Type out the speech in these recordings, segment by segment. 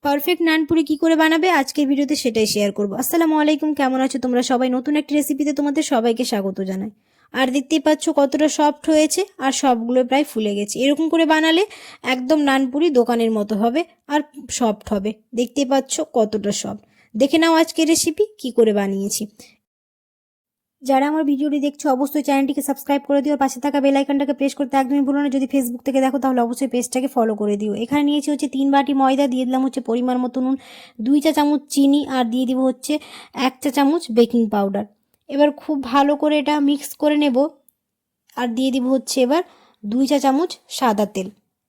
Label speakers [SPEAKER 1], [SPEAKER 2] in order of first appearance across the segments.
[SPEAKER 1] Perfect নানপুরি কি করে বানাবে আজকের ভিডিওতে সেটাই শেয়ার করব। আসসালামু আলাইকুম, কেমন আছো তোমরা সবাই? নতুন একটি রেসিপিতে তোমাদের সবাইকে স্বাগত জানাই। আর দেখতেই পাচ্ছ কতটা সফট হয়েছে আর সবগুলো প্রায় ফুলে গেছে। এরকম করে বানালে একদম নানপুরি দোকানের মতো হবে আর সফট হবে। দেখতেই পাচ্ছ কতটা সফট। দেখে নাও আজকের রেসিপি কি করে বানিয়েছি। যারা আমার ভিডিওটি দেখছো অবশ্যই চ্যানেলটিকে সাবস্ক্রাইব করে দিও, পাশে থাকা বেল আইকনটাকে প্রেস করতে একদমই ভুলো না। যদি ফেসবুক থেকে দেখো তাহলে অবশ্যই পেজটাকে ফলো করে দিও। এখানে নিয়েছি হচ্ছে 3 বাটি ময়দা, দিয়ে দিলাম হচ্ছে পরিমাণ মতো নুন, 2 চা চামচ চিনি আর দিয়ে দিব হচ্ছে 1 চা চামচ বেকিং পাউডার। এবার খুব ভালো করে এটা মিক্স করে নেব আর দিয়ে দিব হচ্ছে এবার 2 চা চামচ সাদা তেল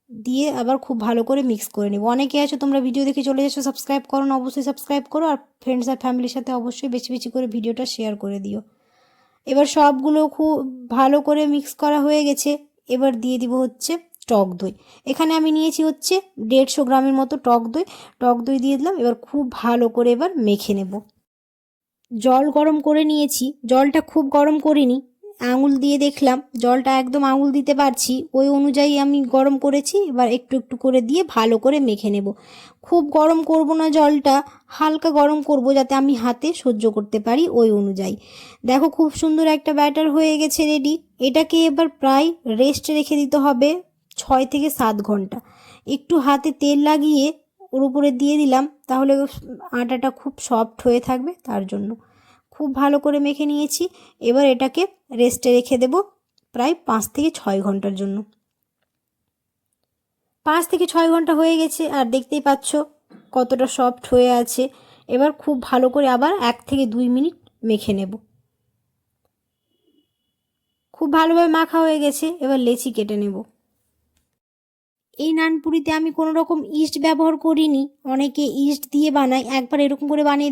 [SPEAKER 1] দিয়ে আবার খুব ভালো করে মিক্স করে নেব। অনেকে আছো তোমরা ভিডিও দেখে চলে যাচ্ছ, সাবস্ক্রাইব করো না, অবশ্যই সাবস্ক্রাইব করো আর ফ্রেন্ডস আর ফ্যামিলির সাথে অবশ্যই বেশি বেশি করে ভিডিওটা শেয়ার করে দিও। এবার সবগুলো খুব ভালো করে মিক্স করা হয়ে গেছে। এবার দিয়ে দিব হচ্ছে টক দই। এখানে আমি নিয়েছি হচ্ছে 150 গ্রামের মতো টক দই দিয়ে দিলাম। এবার খুব ভালো করে এবার মেখে নেব। জল গরম করে নিয়েছি, জলটা খুব গরম করিনি, আঙুল দিয়ে দেখলাম জলটা একদম আঙুল দিতে পারছি ওই অনুযায়ী আমি গরম করেছি। এবার একটু একটু করে দিয়ে ভালো করে মেখে নেব। খুব গরম করব না জলটা, হালকা গরম করব যাতে আমি হাতে সহ্য করতে পারি ওই অনুযায়ী। দেখো খুব সুন্দর একটা ব্যাটার হয়ে গেছে রেডি। এটাকে এবার প্রায় রেস্টে রেখে দিতে হবে 6 থেকে 7 ঘন্টা। একটু হাতে তেল লাগিয়ে ওর উপরে দিয়ে দিলাম, তাহলে আটাটা খুব সফট হয়ে থাকবে, তার জন্য খুব ভালো করে মেখে নিয়েছি। এবার এটাকে রেস্টে রেখে দেব প্রায় 5 থেকে 6 ঘন্টার জন্য। 5 থেকে 6 ঘন্টা হয়ে গেছে আর দেখতেই পাচ্ছ কতটা সফট হয়ে আছে। এবার খুব ভালো করে আবার 1 থেকে 2 মিনিট মেখে নেব। খুব ভালোভাবে মাখা হয়ে গেছে, এবার লেচি কেটে নেব। এই নানপুরিতে আমি কোনো রকম ইস্ট ব্যবহার করিনি, অনেকে ইস্ট দিয়ে বানায়। একবার এরকম করে বানিয়ে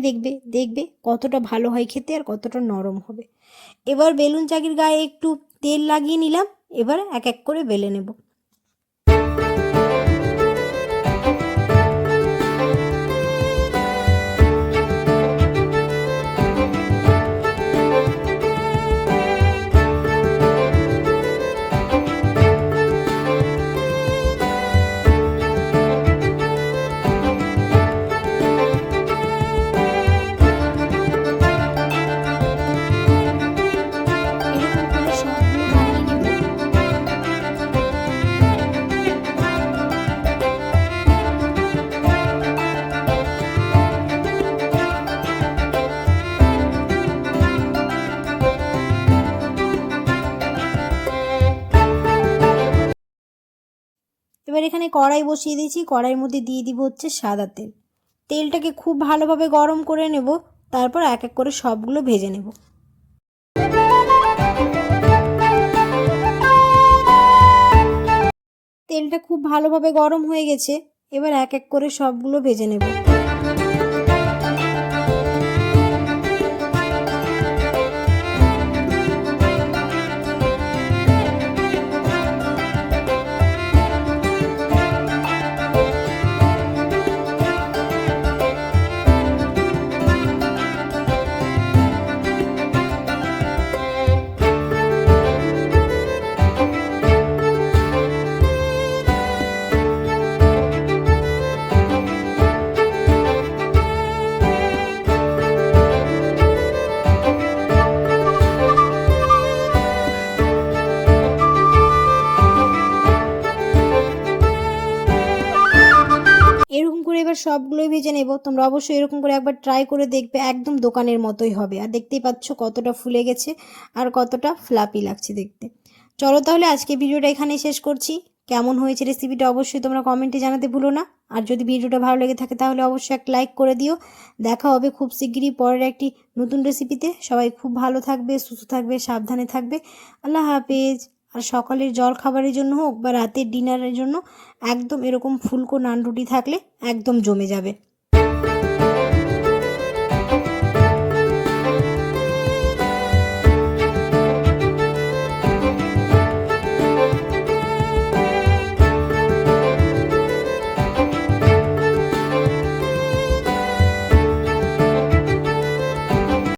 [SPEAKER 1] দেখবে কতটা ভালো হয় খেতে আর কতটা নরম হবে। এবার বেলুন চাকির গায়ে একটু তেল লাগিয়ে নিলাম, এবার এক এক করে বেলে নেব। এরকম করে সবগুলো বানিয়ে নেব। এবার এখানে কড়াই বসিয়ে দিয়েছি, কড়াইয়ের মধ্যে দিয়ে দিব হচ্ছে সাদা তেল। তেলটাকে খুব ভালোভাবে গরম করে নেব, তারপর এক এক করে সবগুলো ভেজে নেব। তেলটা খুব ভালোভাবে গরম হয়ে গেছে, এবার এক এক করে সবগুলো ভেজে নেব। এরকম করে এবার সবগুলোই ভেজে নেব। তোমরা অবশ্যই এরকম করে একবার ট্রাই করে দেখবে, একদম দোকানের মতোই হবে। আর দেখতেই পাচ্ছ কতটা ফুলে গেছে আর কতটা ফ্লাপি লাগছে দেখতে। চলো তাহলে আজকে ভিডিওটা এখানেই শেষ করছি। কেমন হয়েছে রেসিপিটা অবশ্যই তোমরা কমেন্টে জানাতে ভুলো না। আর যদি ভিডিওটা ভালো লেগে থাকে তাহলে অবশ্যই একটা লাইক করে দিও। দেখা হবে খুব শিগগিরই পরের একটি নতুন রেসিপিতে। সবাই খুব ভালো থাকবে, সুস্থ থাকবে, সাবধানে থাকবে। আল্লাহ হাফেজ। আর সকালের জল খাবারের জন্য হোক বা রাতের ডিনারের জন্য একদম এরকম ফুলকো নান রুটি থাকলে একদম জমে যাবে।